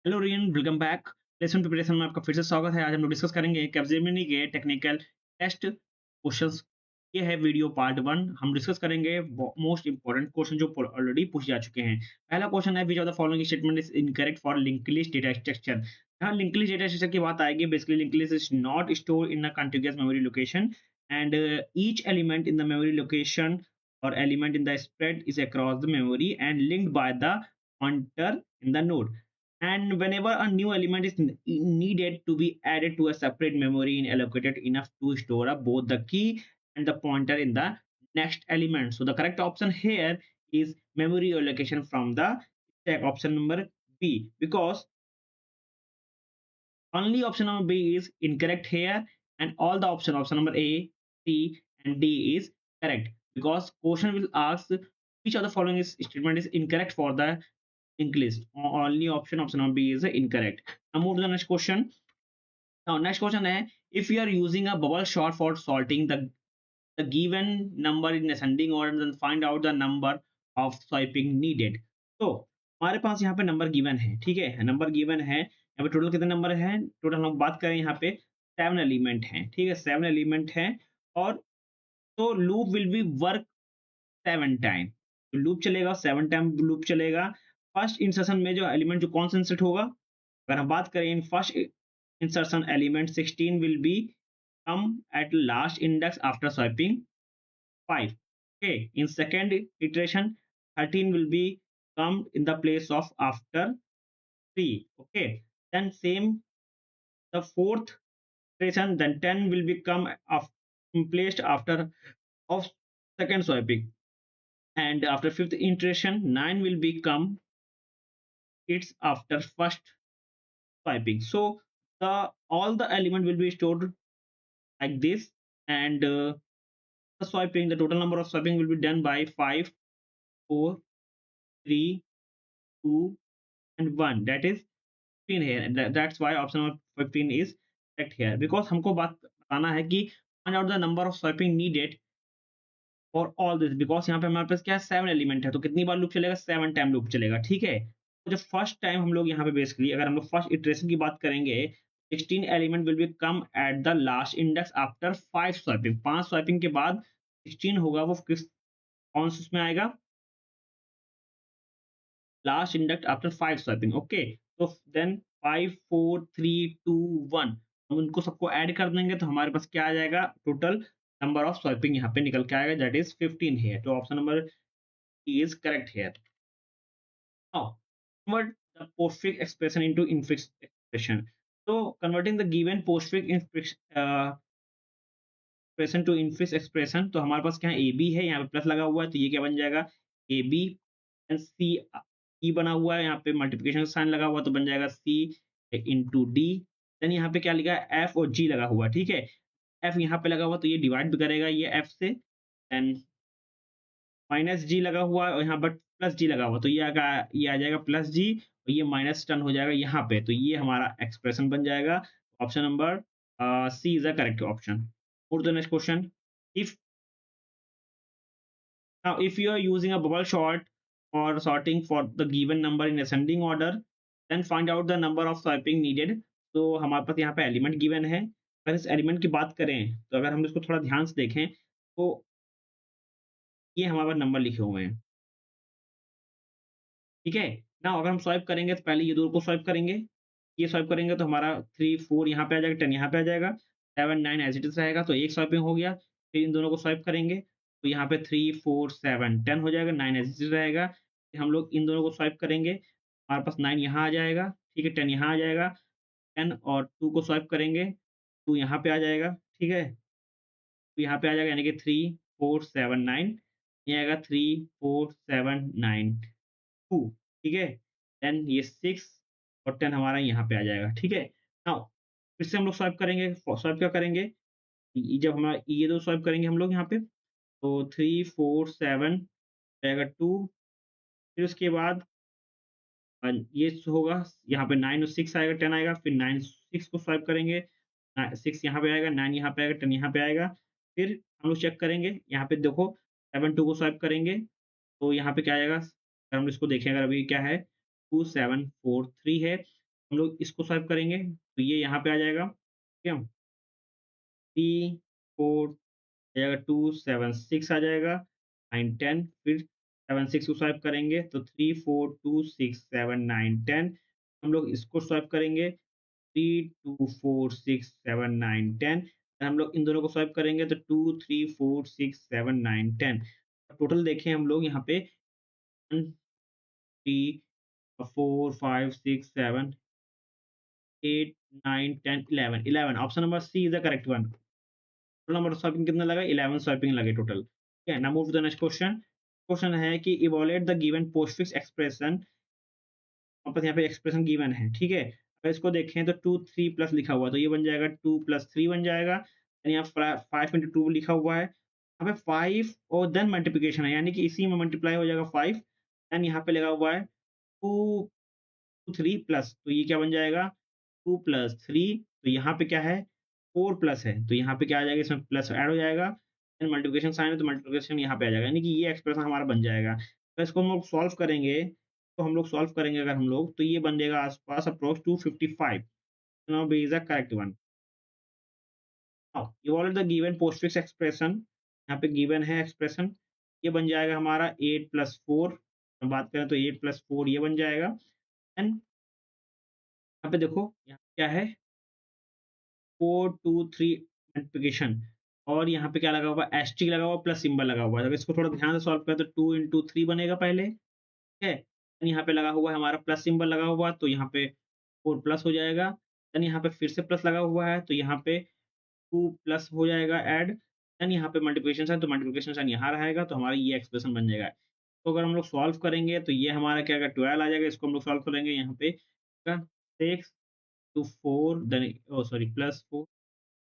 Hello rayon, welcome back. Lesson preparation में आपका फिर से स्वागत है। आज हम लोग डिस्कस करेंगे कैप्जेमिनी के टेक्निकल टेस्ट क्वेश्चंस। ये है वीडियो पार्ट वन। हम डिस्कस करेंगे मोस्ट इंपॉर्टेंट क्वेश्चन जो ऑलरेडी पूछे जा चुके हैं। पहला क्वेश्चन है, which of the following statement is incorrect for linked list data structure. यहाँ लिंक्ड लिस्ट डेटा स्ट्रक्चर की बात आएगी। Basically linked list is not store in a contiguous memory location and each element in the memory location or element in the spread is across the memory and linked by the pointer in the node. And whenever a new element is needed to be added to a separate memory and allocated enough to store up both the key and the pointer in the next element. So the correct option here is memory allocation from the stack, option number B, because only option number B is incorrect here, and all the option number A, C, and D is correct, because question will ask which of the following is statement is incorrect for the linked list. Only option number B is incorrect. Now move to the next question. Now next question है, if you are using a bubble sort for sorting the given number in ascending order, then find out the number of swiping needed. तो हमारे पास यहाँ पे number given है, ठीक है, number given है। यहाँ पे टोटल कितने नंबर हैं? टोटल हम बात करें यहाँ पे 7 एलिमेंट हैं, ठीक है, 7 एलिमेंट हैं। और तो loop will be work 7 time. तो लूप चलेगा 7 टाइम, लूप चलेगा। फर्स्ट इंसर्शन में जो एलिमेंट जो कौन सा इंसर्ट होगा, अगर हम बात करें in first insertion element 16 will be come at last index after swiping 5. Okay, in second iteration 13 will be come in the place of after 3. Okay, then same the fourth iteration, then 10 will become placed after of second swiping, and after fifth iteration 9 will become it's after first swiping. So the all the element will be stored like this, and the swiping, the total number of swiping will be done by 5, 4, 3, 2, and 1. That is 15 here. And that's why option number 15 is correct here. Because हमको बात बताना है कि find out the number of swiping needed for all this. Because यहाँ पे हमारे पास क्या है, 7 एलिमेंट है, तो कितनी बार लूप चलेगा? 7 टाइम लूप चलेगा, ठीक है। तो जब फर्स्ट टाइम हम लोग यहाँ पे बेसिकली अगर हम लोग फर्स्ट इटरेशन की बात करेंगे, 16 element will be come at the last index after 5 swiping. 5 swiping के बाद 16 होगा, वो किस कौन सा उसमें आएगा? Last index after 5 swiping. Okay, तो देन 5, 4, 3, 2, 1, हम उनको सबको ऐड कर देंगे तो हमारे पास क्या आ जाएगा? टोटल नंबर ऑफ स्वाइपिंग यहाँ पे निकल के आएगा, दैट इज 15 है। तो option number is correct here. Now convert the postfix expression into infix expression. So converting the given postfix expression to infix expression, तो हमारे पास क्या है? ए बी है, यहाँ पे प्लस लगा हुआ है, तो ये क्या बन जाएगा? ए बी एंड सी, ई बना हुआ है, यहाँ पे मल्टीप्लिकेशन साइन लगा हुआ, तो बन जाएगा सी इंटू डी। देन यहाँ पे क्या लिखा है? एफ और जी लगा हुआ, ठीक है। एफ यहाँ पे लगा हुआ तो ये डिवाइड भी करेगा ये एफ से। देन माइनस जी लगा हुआ है और यहाँ पर प्लस जी लगा हुआ, तो ये आ जाएगा प्लस जी, और ये माइनस टर्न हो जाएगा यहाँ पे, तो ये हमारा एक्सप्रेशन बन जाएगा। Option number C is the correct option. और the next question, if now if you are using a bubble sort or sorting for the given number in ascending order, then find out the number of swiping needed. तो हमारे पास यहाँ पे element given है। अगर इस element की बात करें तो अगर हम इसको थोड़ा ध्यान से देखें तो ये हमारे पास नंबर लिखे हुए हैं, ठीक है ना। अगर हम स्वाइप करेंगे तो पहले ये दो को स्वाइप करेंगे, ये स्वाइप करेंगे तो हमारा 3, 4 यहाँ पे आ जाएगा, 10 यहाँ पे आ जाएगा, 7, 9 एज इट इज रहेगा, तो एक स्वाइपिंग हो गया। फिर इन दोनों को स्वाइप करेंगे तो यहाँ पे 3, 4, 7, 10 हो जाएगा, 9 एज इट इज रहेगा। फिर हम लोग इन दोनों को स्वाइप करेंगे, हमारे पास 9 यहाँ आ जाएगा, ठीक है, 10 यहाँ आ जाएगा। 10 और 2 को स्वाइप करेंगे, 2 यहाँ पे आ जाएगा, ठीक है, तो यहाँ पे आ जाएगा, यानी कि 3, 4, 7, 9, ये आएगा 3, 4, 7, 9, 2, ठीक है। देन ये 6 और 10 हमारा यहाँ पे आ जाएगा, ठीक है। नाउ फिर से हम लोग स्वाइप करेंगे, स्वाइप क्या करेंगे? जब हमारा ये दो स्वाइप करेंगे हम लोग यहाँ पे, तो 3, 4, 7 जाएगा 2, फिर उसके बाद ये होगा यहाँ पे 9 और 6 आएगा, 10 आएगा, फिर 9, 6 को स्वाइप करेंगे, 6 यहाँ पे आएगा, 9 यहाँ पे आएगा, 10 यहाँ पे आएगा। फिर हम लोग चेक करेंगे, यहाँ पे देखो 7, 2 को स्वाइप करेंगे तो यहाँ पे क्या आएगा? अगर हम इसको देखें, अगर अभी क्या है 2, 7, 4, 3 है, हम लोग इसको स्वाइप करेंगे तो ये यहाँ पे आ जाएगा, ठीक है। 3 4 आ जाएगा, 2 7 6 आ जाएगा, 9 10, फिर 7 6 को स्वाइप करेंगे तो 3 4 2 6 7 9 10। हम लोग इसको स्वाइप करेंगे 3 2 4 6 7 9 10। हम लोग इन दोनों को स्वाइप करेंगे तो 2 3 4 6 7 9 10। टोटल देखें हम लोग यहाँ पे 1 3 4 5 6 7 8 9 10 11 option number C is the correct one. Total number of swapping कितने लगा, 11 स्वैपिंग लगे टोटल, ठीक है। Now move to the next question. Question है कि evaluate the given postfix expression. वापस यहाँ पे एक्सप्रेशन गिवन है, ठीक है। अगर इसको देखें तो 2 3 प्लस लिखा हुआ है तो ये बन जाएगा 2 + 3 बन जाएगा। यानी यहाँ 5 × 2 लिखा हुआ है, यहाँ पे 5 और देन मल्टीप्लिकेशन है, यानी कि इसी में मल्टीप्लाई हो जाएगा 5। देन यहाँ पे लगा हुआ है 2 3 प्लस, तो ये क्या बन जाएगा 2 + 3। तो यहाँ पे क्या है 4 प्लस है, तो यहाँ पे क्या आ जाएगा, इसमें प्लस ऐड हो जाएगा। देन मल्टीप्लिकेशन साइन है तो मल्टीप्लिकेशन यहाँ पे आ जाएगा, यानी कि ये एक्सप्रेशन हमारा बन जाएगा। तो इसको हम लोग सॉल्व करेंगे, अगर हम लोग तो ये बन जाएगा आसपास approx 255। Now B is the correct one. Now evolve the given postfix expression. यहाँ पे गिवन है एक्सप्रेशन, ये बन जाएगा हमारा 8 + 4। हम बात करें तो 8 + 4 ये बन जाएगा। एंड यहाँ पे देखो यहाँ क्या है 4 2 3 मल्टीप्लिकेशन, और यहाँ पे क्या लगा हुआ है, एस टी लगा हुआ प्लस सिंबल लगा हुआ है। अगर इसको थोड़ा ध्यान से सॉल्व करें तो 2 × 3 बनेगा पहले, ठीक है। देन यहाँ पे लगा हुआ है हमारा प्लस सिंबल लगा हुआ है, तो यहाँ पे 4 प्लस हो जाएगा। देन यहाँ पे फिर से प्लस लगा हुआ है तो यहाँ पे 2 प्लस हो जाएगा ऐड। देन यहाँ पे मल्टीप्लिकेशन साइन, तो मल्टीप्लिकेशन साइन यहाँ रहेगा, तो हमारा ये एक्सप्रेशन बन जाएगा। तो अगर हम लोग सॉल्व करेंगे तो ये हमारा क्या आएगा 12 आ जाएगा। इसको हम लोग सॉल्व करेंगे यहाँ पे 6 to 4 देन ओ सॉरी +4,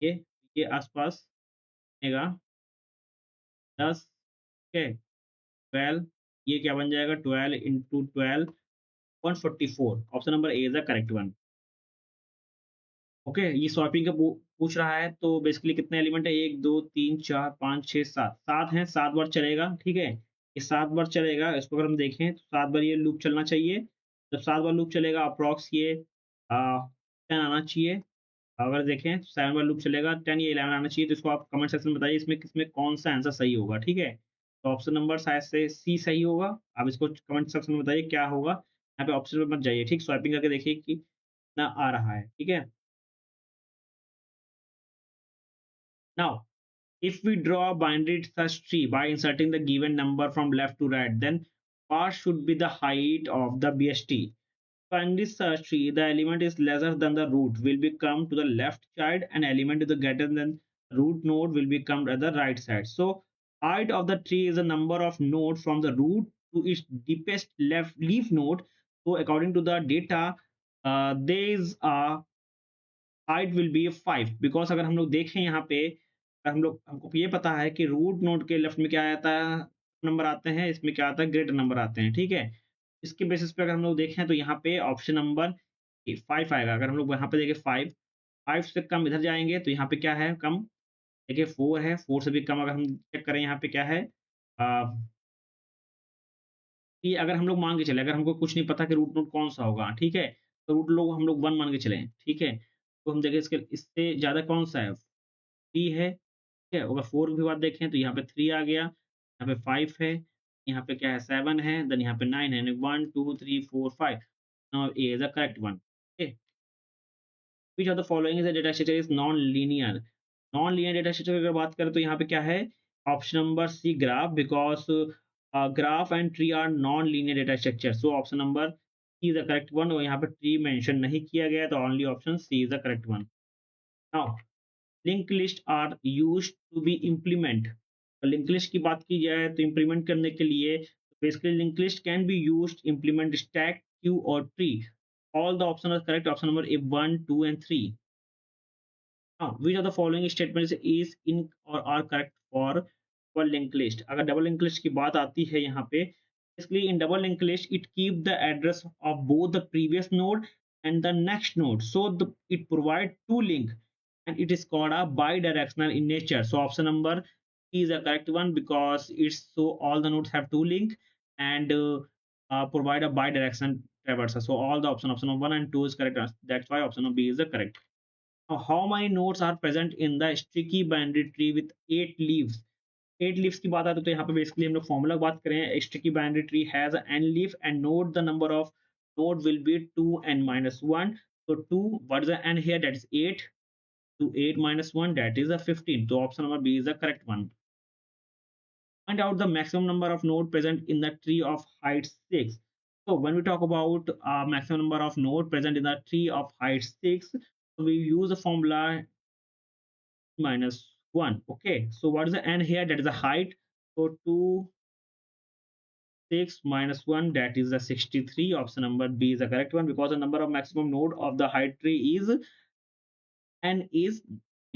ये आसपास बनेगा 10, ठीक है। 12, ये क्या बन जाएगा 12 × 12 144। Option number A is the correct one. Okay, ये स्वैपिंग का पूछ रहा है तो बेसिकली कितने एलिमेंट है, 1 2 3 4 5 6 7, 7 हैं, 7 बार चलेगा, ठीक है। ये 7 बार चलेगा, इसको अगर हम देखें तो 7 बार ये लूप चलना चाहिए। जब 7 बार लूप चलेगा अप्रॉक्स ये 10 आना चाहिए। अगर देखें 7 बार लूप चलेगा 10 या 11 आना चाहिए। तो इसको आप कमेंट सेक्शन में बताइए इसमें किसमें कौन सा आंसर सही होगा, ठीक है। तो ऑप्शन नंबर शायद से सी सही होगा। आप इसको कमेंट सेक्शन में बताइए क्या होगा। यहाँ पे ऑप्शन पे मत जाइए, ठीक, स्वैपिंग करके देखिए कि कितना आ रहा है, ठीक है। Now, if we draw a binary search tree by inserting the given number from left to right, then what should be the height of the BST? So in this search tree, the element is lesser than the root will become to the left side, and element is greater than root node will become at the right side. So height of the tree is the number of nodes from the root to its deepest left leaf node. So according to the data, there is a height will be 5, because अगर हम लोग देखें यहाँ पे हम लोग हमको ये पता है कि रूट नोड के लेफ्ट में क्या आता है, नंबर आते हैं, इसमें क्या आता है ग्रेटर नंबर आते हैं, ठीक है। इसके बेसिस पे अगर हम लोग देखें तो यहाँ पे ऑप्शन नंबर 5 आएगा। अगर हम लोग यहाँ पे देखें 5 से कम इधर जाएंगे तो यहाँ पे क्या है कम, देखिए 4 है, 4 से भी कम अगर हम चेक करें यहाँ पे क्या है कि अगर हम लोग मान के चले, अगर हमको कुछ नहीं पता कि रूट नोड कौन सा होगा, ठीक है, तो रूट लोग हम लोग 1 मान के चले, ठीक है। तो हम देखें इसके इससे ज़्यादा कौन सा है, 3 है, ठीक है। अगर 4 की बात देखें तो यहाँ पे 3 आ गया, यहाँ पे 5 है, यहाँ पे क्या है 7 है, देन यहाँ पे 9 है, 1 2 3 4 5। Now A is the correct one, okay. Which of the following is the data structure is non linear. Non linear data structure की अगर बात करें तो यहाँ पे क्या है option number C graph, because graph and tree are non linear data structure. So option number C is the correct one, और यहाँ पे ट्री मेंशन नहीं किया गया तो only option C is the correct one. Now link list are used to be implement. Link list की बात की जाए तो इम्प्लीमेंट करने के लिए basically link list can be used implement stack queue और tree. All the option are correct, option number A 1 2 and 3। Now, which of the following statements is in or are correct for double linked list? अगर double link list की बात आती है यहाँ पे, basically in double linked list it keep the address of both the previous node and the next node, so it provide two link, and it is called a bidirectional in nature. So option number E is the correct one, because it's so all the nodes have two link and provide a bidirectional traverses. So all the option of 1 and 2 is correct. That's why option of B is the correct. Now, how many nodes are present in the sticky binary tree with 8 leaves? 8 leaves की बात आती है तो यहाँ पे basically हम लोग formula बात करें. Sticky binary tree has n leaf and note the number of node will be 2n minus 1. So 2, what is the n here? That is 8. To 8 minus 1, that is a 15. So option number B is the correct one. Find out the maximum number of node present in the tree of height 6. So when we talk about maximum number of node present in the tree of height 6, so we use the formula minus 1. Okay, so what is the n here? That is the height. So 2 6 minus 1, that is the 63. Option number B is the correct one, because the number of maximum node of the height tree is n is,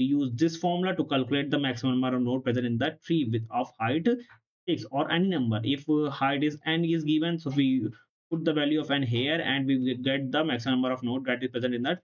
we use this formula to calculate the maximum number of node present in the tree with of height 6 or any number. If height is n is given, so we put the value of n here and we will get the maximum number of node that is present in the